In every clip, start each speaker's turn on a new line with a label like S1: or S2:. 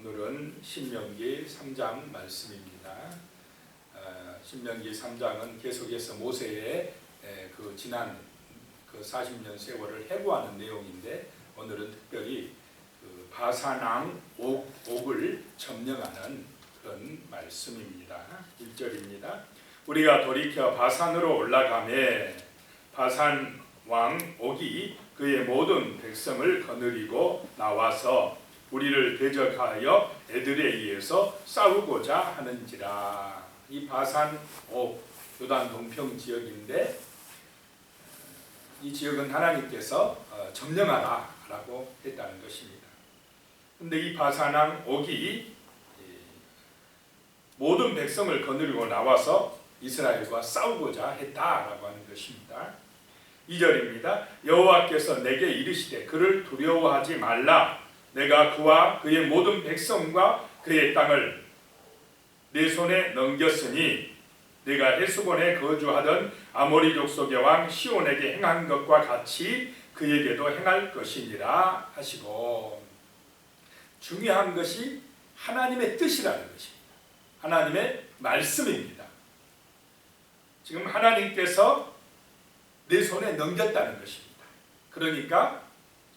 S1: 오늘은 신명기 3장 말씀입니다. 신명기 3장은 계속해서 모세의 그 지난 그 40년 세월을 회고하는 내용인데, 오늘은 특별히 그 바산 왕 옥을 점령하는 그런 말씀입니다. 1절입니다. 우리가 돌이켜 바산으로 올라가매 바산 왕 옥이 그의 모든 백성을 거느리고 나와서 우리를 대적하여 에드레이에서 싸우고자 하는지라. 이 바산 옥, 요단 동평 지역인데, 이 지역은 하나님께서 점령하라 라고 했다는 것입니다. 그런데 이 바산 왕 옥이 모든 백성을 거느리고 나와서 이스라엘과 싸우고자 했다라고 하는 것입니다. 2절입니다. 여호와께서 내게 이르시되 그를 두려워하지 말라. 내가 그와 그의 모든 백성과 그의 땅을 내 손에 넘겼으니 내가 헤스본에 거주하던 아모리 족속의 왕 시온에게 행한 것과 같이 그에게도 행할 것이니라 하시고, 중요한 것이 하나님의 뜻이라는 것입니다. 하나님의 말씀입니다. 지금 하나님께서 내 손에 넘겼다는 것입니다. 그러니까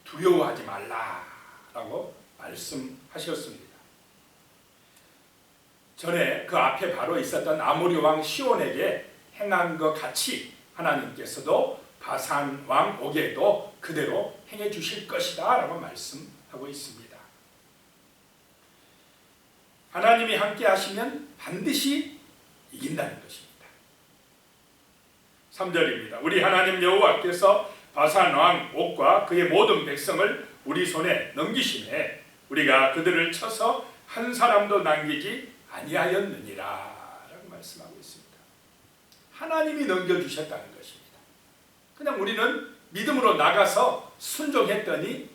S1: 두려워하지 말라라고 말씀하셨습니다. 전에 그 앞에 바로 있었던 아모리 왕 시온에게 행한 것 같이 하나님께서도 바산 왕 옥에도 그대로 행해 주실 것이다 라고 말씀하고 있습니다. 하나님이 함께 하시면 반드시 이긴다는 것입니다. 3절입니다. 우리 하나님 여호와께서 바산 왕 옥과 그의 모든 백성을 우리 손에 넘기시매 우리가 그들을 쳐서 한 사람도 남기지 아니하였느니라 라고 말씀하고 있습니다. 하나님이 넘겨주셨다는 것입니다. 그냥 우리는 믿음으로 나가서 순종했더니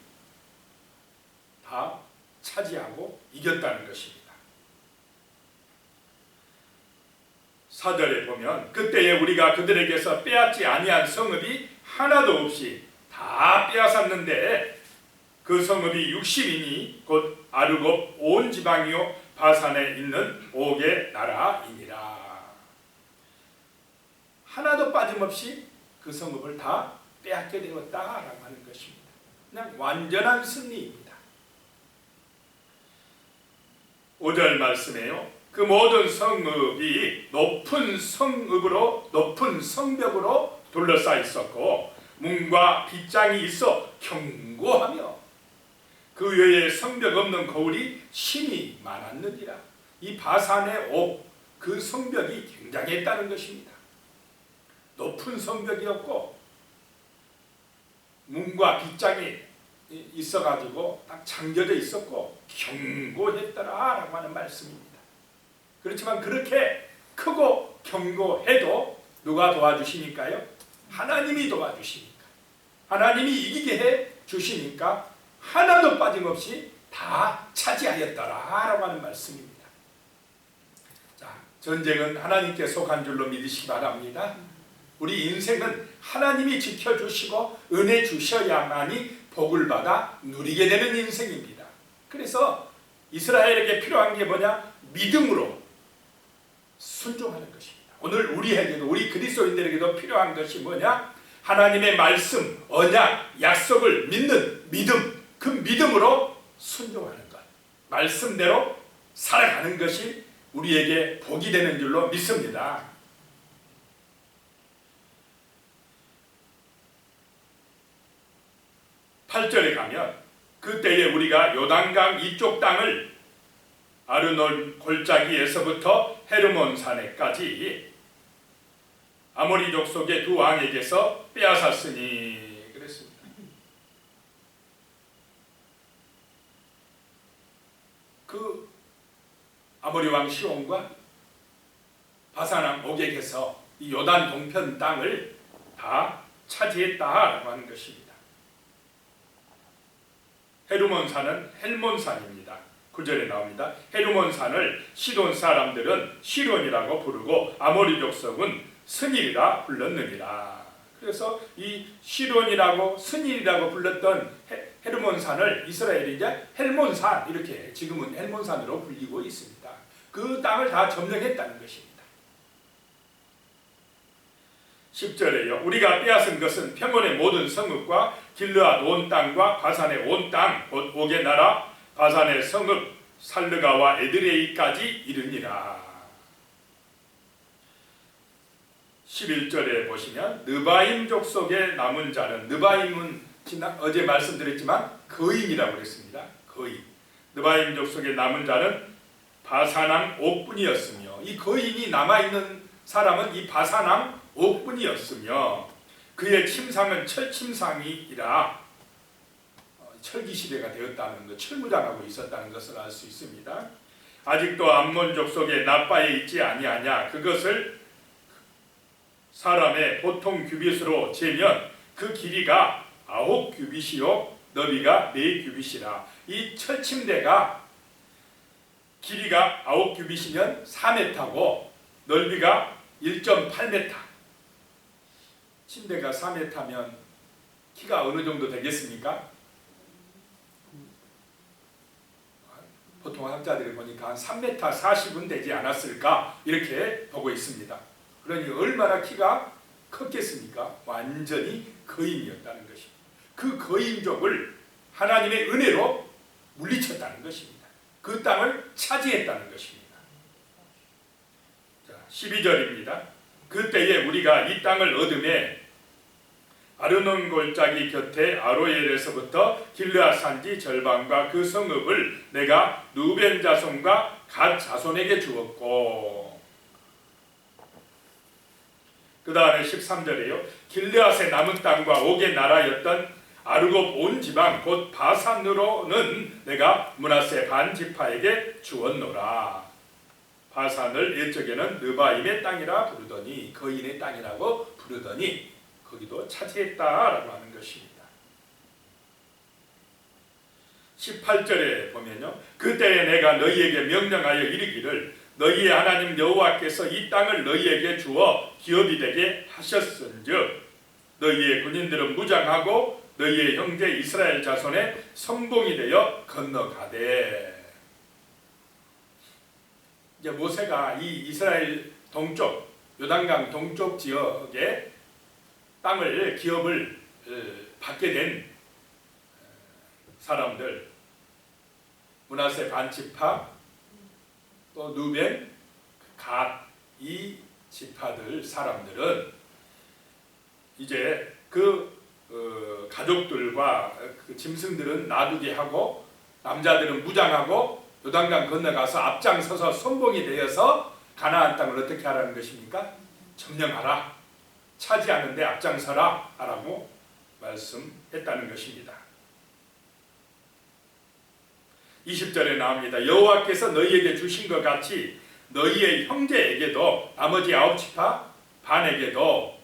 S1: 다 차지하고 이겼다는 것입니다. 4절에 보면 그때에 우리가 그들에게서 빼앗지 아니한 성읍이 하나도 없이 다 빼앗았는데 그 성읍이 60이니 곧 아르곱 온 지방이요 바산에 있는 옥의 나라이니라. 하나도 빠짐없이 그 성읍을 다 빼앗게 되었다라고 하는 것입니다. 그냥 완전한 승리입니다. 5절 말씀에요. 그 모든 성읍이 높은 성읍으로 높은 성벽으로 둘러싸여 있었고 문과 빗장이 있어 견고하며 그 외에 성벽 없는 거울이 심히 많았느니라. 이 바산의 옥, 그 성벽이 굉장했다는 것입니다. 높은 성벽이었고 문과 빗장이 있어가지고 딱 잠겨져 있었고 견고했더라라고 하는 말씀입니다. 그렇지만 그렇게 크고 견고해도 누가 도와주시니까요? 하나님이 도와주시니까, 하나님이 이기게 해 주시니까 하나도 빠짐없이 다 차지하였더라라고 하는 말씀입니다. 자, 전쟁은 하나님께 속한 줄로 믿으시기 바랍니다. 우리 인생은 하나님이 지켜주시고 은혜 주셔야만이 복을 받아 누리게 되는 인생입니다. 그래서 이스라엘에게 필요한 게 뭐냐? 믿음으로 순종하는 것입니다. 오늘 우리에게도, 우리 그리스도인들에게도 필요한 것이 뭐냐? 하나님의 말씀, 언약, 약속을 믿는 믿음, 그 믿음으로 순종하는 것, 말씀대로 살아가는 것이 우리에게 복이 되는 줄로 믿습니다. 8절에 가면 그때에 우리가 요단강 이쪽 땅을 아르논 골짜기에서부터 헤르몬 산에까지 아모리 족속의 두 왕에게서 빼앗았으니 그랬습니다. 그 아모리 왕 시온과 바산 왕 옥에게서 이 요단 동편 땅을 다 차지했다라고 하는 것입니다. 헤르몬 산은 헬몬 산입니다. 9절에 나옵니다. 헤르몬 산을 시돈 사람들은 시론이라고 부르고 아모리 족속은 스닐이라 불렀느니라. 그래서 이 시론이라고 스닐이라고 불렀던 헤르몬산을 이스라엘이 이제 헬몬산, 이렇게 지금은 헬몬산으로 불리고 있습니다. 그 땅을 다 점령했다는 것입니다. 10절에요. 우리가 빼앗은 것은 평원의 모든 성읍과 길르앗 온 땅과 바산의 온 땅, 곧 옥의 나라, 바산의 성읍, 살르가와 에드레이까지 이르니라. 11절에 보시면 느바임 족속의 남은 자는, 느바임은 어제 말씀드렸지만 거인이라고 그랬습니다. 거인. 느바임 족속의 남은 자는 바산왕 옥뿐이었으며, 이 거인이 남아있는 사람은 이 바산왕 옥뿐이었으며, 그의 침상은 철침상이라 철기시대가 되었다는 것, 철무장하고 있었다는 것을 알 수 있습니다. 아직도 암몬 족속의 나빠에 있지 아니하냐. 그것을 사람의 보통 규빗으로 재면 그 길이가 9규빗이요 너비가 4규빗이라. 이 철침대가 길이가 9규빗이면 4m고 넓이가 1.8m. 침대가 4m면 키가 어느 정도 되겠습니까? 보통 학자들이 보니까 한 3m 40은 되지 않았을까 이렇게 보고 있습니다. 그러니 얼마나 키가 컸겠습니까? 완전히 거인이었다는 것입니다. 그 거인족을 하나님의 은혜로 물리쳤다는 것입니다. 그 땅을 차지했다는 것입니다. 자, 12절입니다. 그때에 우리가 이 땅을 얻음에 아르논 골짜기 곁에 아로엘에서부터 길르앗 산지 절반과 그 성읍을 내가 루벤 자손과 갓 자손에게 주었고, 그 다음에 13절에요. 길르앗의 남은 땅과 옥의 나라였던 아르곱 온 지방 곧 바산으로는 내가 므낫세 반 지파에게 주었노라. 바산을 옛적에는 느바임의 땅이라 부르더니, 거인의 땅이라고 부르더니 거기도 차지했다라고 하는 것입니다. 18절에 보면요. 그때에 내가 너희에게 명령하여 이르기를 너희의 하나님 여호와께서 이 땅을 너희에게 주어 기업이 되게 하셨은즉 너희의 군인들은 무장하고 너희의 형제 이스라엘 자손의 선봉이 되어 건너가되. 이제 모세가 이 이스라엘 동쪽 요단강 동쪽 지역에 땅을 기업을 받게 된 사람들, 므낫세 반지파, 또 누벤, 갓, 이 지파들 사람들은 이제 그 가족들과 그 짐승들은 놔두게 하고 남자들은 무장하고 요단강 건너가서 앞장서서 선봉이 되어서 가나안 땅을 어떻게 하라는 것입니까? 점령하라. 차지하는데 앞장서라 라고 말씀했다는 것입니다. 20절에 나옵니다. 여호와께서 너희에게 주신 것 같이 너희의 형제에게도 나머지 9지파 반에게도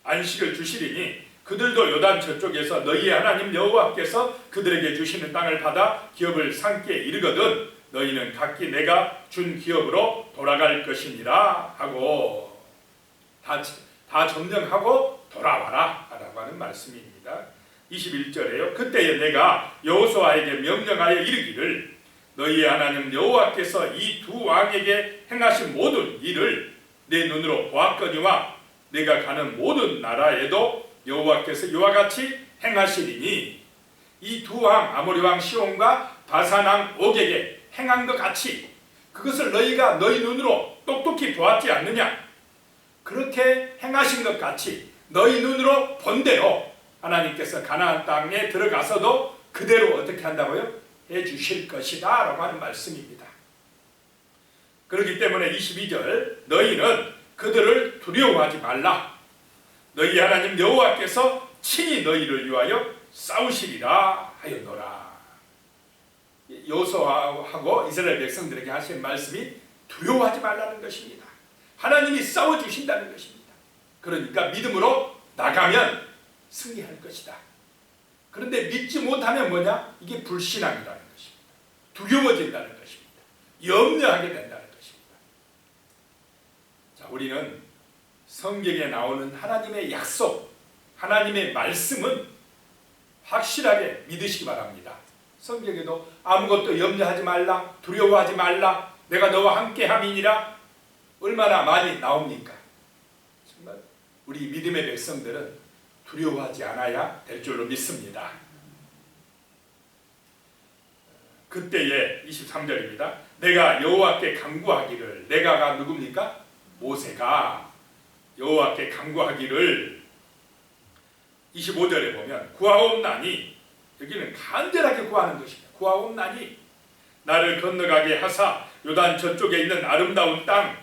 S1: 안식을 주시리니 그들도 요단 저쪽에서 너희의 하나님 여호와께서 그들에게 주시는 땅을 받아 기업을 삼게 이르거든 너희는 각기 내가 준 기업으로 돌아갈 것이니라 하고 다 점령하고 돌아와라 라고 하는 말씀입니다. 21절에요. 그때에 내가 여호수아에게 명령하여 이르기를 너희의 하나님 여호와께서 이 두 왕에게 행하신 모든 일을 내 눈으로 보았거니와 내가 가는 모든 나라에도 여호와께서 이와 같이 행하시리니 이 두 왕 아모리 왕 시온과 바산 왕 옥에게 행한 것 같이 그것을 너희가 너희 눈으로 똑똑히 보았지 않느냐? 그렇게 행하신 것 같이 너희 눈으로 본대로 하나님께서 가나안 땅에 들어가서도 그대로 어떻게 한다고요? 해주실 것이다 라고 하는 말씀입니다. 그렇기 때문에 22절 너희는 그들을 두려워하지 말라. 너희 하나님 여호와께서 친히 너희를 위하여 싸우시리라 하였노라. 여호수아하고 이스라엘 백성들에게 하신 말씀이 두려워하지 말라는 것입니다. 하나님이 싸워주신다는 것입니다. 그러니까 믿음으로 나가면 승리할 것이다. 그런데 믿지 못하면 뭐냐? 이게 불신앙이라는 것입니다. 두려워진다는 것입니다. 염려하게 된다는 것입니다. 자, 우리는 성경에 나오는 하나님의 약속, 하나님의 말씀은 확실하게 믿으시기 바랍니다. 성경에도 아무것도 염려하지 말라, 두려워하지 말라, 내가 너와 함께함이니라 얼마나 많이 나옵니까? 정말 우리 믿음의 백성들은 두려워하지 않아야 될 줄로 믿습니다. 그때에 23절입니다. 내가 여호와께 간구하기를, 내가가 누굽니까? 모세가 여호와께 간구하기를 25절에 보면 구하옵나니, 여기는 간절하게 구하는 것입니다. 구하옵나니 나를 건너가게 하사 요단 저쪽에 있는 아름다운 땅,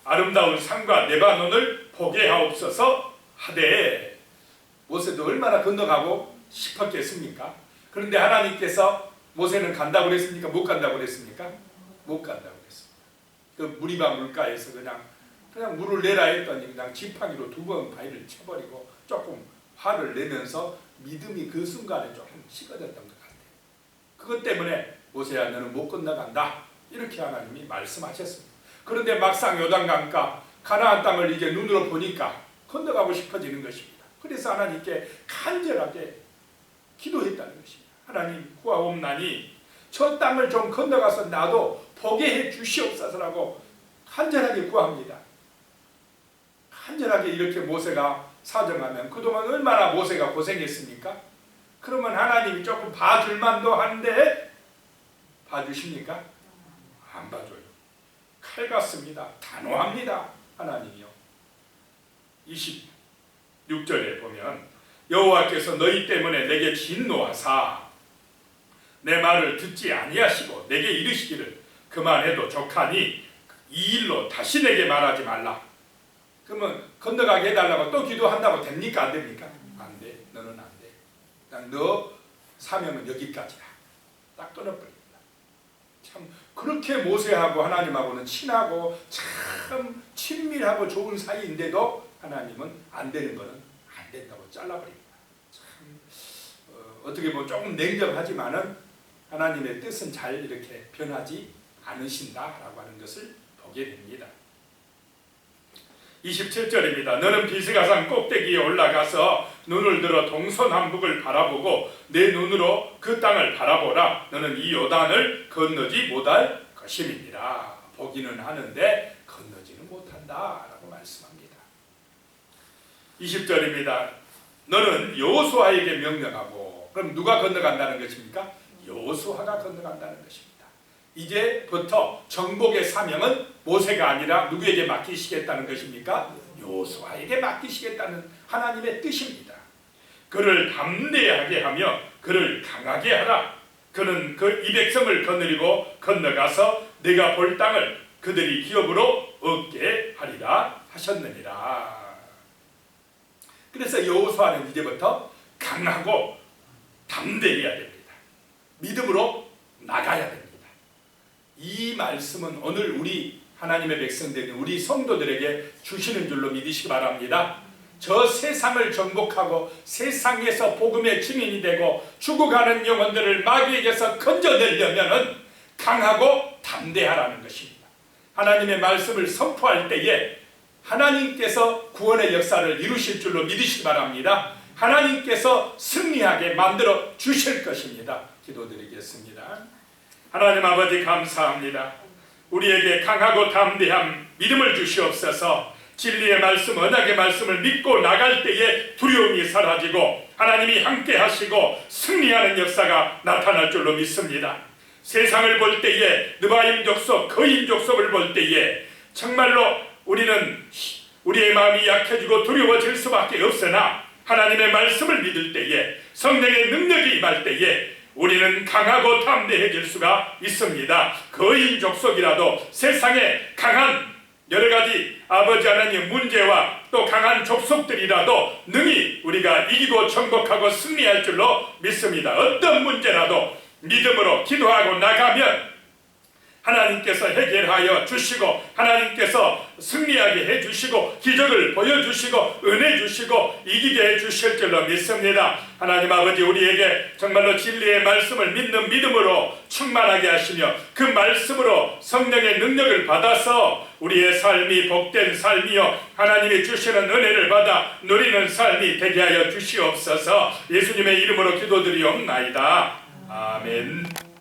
S1: 아름다운 산과 레바논을 보게 하옵소서 하되, 모세도 얼마나 건너가고 싶었겠습니까? 그런데 하나님께서 모세는 간다고 그랬습니까? 못 간다고 그랬습니까? 못 간다고 그랬습니다. 그 무리바 물가에서 그냥 물을 내라 했더니 그냥 지팡이로 2번 바위를 쳐버리고 조금 화를 내면서 믿음이 그 순간에 조금 식어졌던 것 같아요. 그것 때문에 모세야 너는 못 건너간다, 이렇게 하나님이 말씀하셨습니다. 그런데 막상 요단강가 가나안 땅을 이제 눈으로 보니까 건너가고 싶어지는 것입니다. 그래서 하나님께 간절하게 기도했다는 것입니다. 하나님 구하옵나니 저 땅을 좀 건너가서 나도 보게 해 주시옵소서라고 간절하게 구합니다. 간절하게 이렇게 모세가 사정하면 그동안 얼마나 모세가 고생했습니까? 그러면 하나님이 조금 봐줄 만도 한데 봐주십니까? 안 봐줘요. 칼 같습니다. 단호합니다. 하나님이요. 26절에 보면 여호와께서 너희 때문에 내게 진노하사 내 말을 듣지 아니하시고 내게 이르시기를 그만해도 족하니 이 일로 다시 내게 말하지 말라. 그러면 건너가게 해달라고 또 기도한다고 됩니까? 안 됩니까? 안 돼. 너는 안 돼. 그냥 너 사명은 여기까지야. 딱 끊어버립니다. 참 그렇게 모세하고 하나님하고는 친하고 참 친밀하고 좋은 사이인데도 하나님은 안 되는 거는 안 된다고 잘라버립니다. 참 어떻게 보면 조금 냉정하지만은 하나님의 뜻은 잘 이렇게 변하지 않으신다라고 하는 것을 보게 됩니다. 27절입니다. 너는 비스가산 꼭대기에 올라가서 눈을 들어 동서남북을 바라보고 내 눈으로 그 땅을 바라보라. 너는 이 요단을 건너지 못할 것임이니라. 보기는 하는데 건너지는 못한다 라고 말씀합니다. 20절입니다. 너는 여호수아에게 명령하고, 그럼 누가 건너간다는 것입니까? 여호수아가 건너간다는 것입니다. 이제부터 정복의 사명은 모세가 아니라 누구에게 맡기시겠다는 것입니까? 여호수아에게 맡기시겠다는 하나님의 뜻입니다. 그를 담대하게 하며 그를 강하게 하라. 그는 이 백성을 거느리고 건너가서 내가 볼 땅을 그들이 기업으로 얻게 하리라 하셨느니라. 그래서 여호수아는 이제부터 강하고 담대해야 됩니다. 믿음으로 나가야 됩니다. 이 말씀은 오늘 우리 하나님의 백성들인 우리 성도들에게 주시는 줄로 믿으시기 바랍니다. 저 세상을 정복하고 세상에서 복음의 증인이 되고 죽어가는 영혼들을 마귀에게서 건져내려면 강하고 담대하라는 것입니다. 하나님의 말씀을 선포할 때에 하나님께서 구원의 역사를 이루실 줄로 믿으시기 바랍니다. 하나님께서 승리하게 만들어 주실 것입니다. 기도드리겠습니다. 하나님 아버지 감사합니다. 우리에게 강하고 담대함, 믿음을 주시옵소서. 진리의 말씀, 언약의 말씀을 믿고 나갈 때에 두려움이 사라지고 하나님이 함께 하시고 승리하는 역사가 나타날 줄로 믿습니다. 세상을 볼 때에, 느바임 족속, 거인 족속을 볼 때에 정말로 우리는 우리의 마음이 약해지고 두려워질 수밖에 없으나 하나님의 말씀을 믿을 때에, 성령의 능력이 임할 때에 우리는 강하고 담대해질 수가 있습니다. 거인 족속이라도 세상에 강한 여러가지 아버지 하나님 문제와 또 강한 족속들이라도 능히 우리가 이기고 정복하고 승리할 줄로 믿습니다. 어떤 문제라도 믿음으로 기도하고 나가면 하나님께서 해결하여 주시고 하나님께서 승리하게 해주시고 기적을 보여주시고 은혜 주시고 이기게 해주실 줄로 믿습니다. 하나님 아버지, 우리에게 정말로 진리의 말씀을 믿는 믿음으로 충만하게 하시며 그 말씀으로 성령의 능력을 받아서 우리의 삶이 복된 삶이요 하나님이 주시는 은혜를 받아 누리는 삶이 되게 하여 주시옵소서. 예수님의 이름으로 기도드리옵나이다. 아멘.